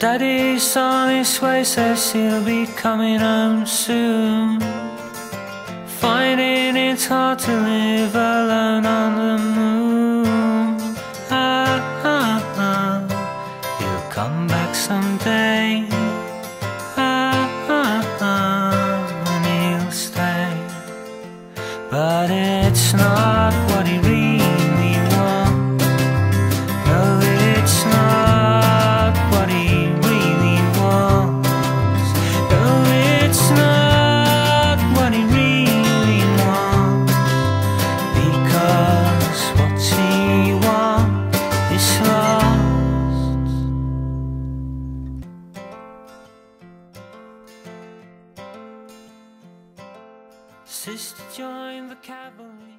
Daddy's on his way, says he'll be coming home soon. Finding it hard to live alone on the moon. He'll come back someday. And he'll stay. But it's not what he really wants. No, it's not what he really wants. No, it's not what he really wants. Because what he wants is lost. Sister joined the cavalry.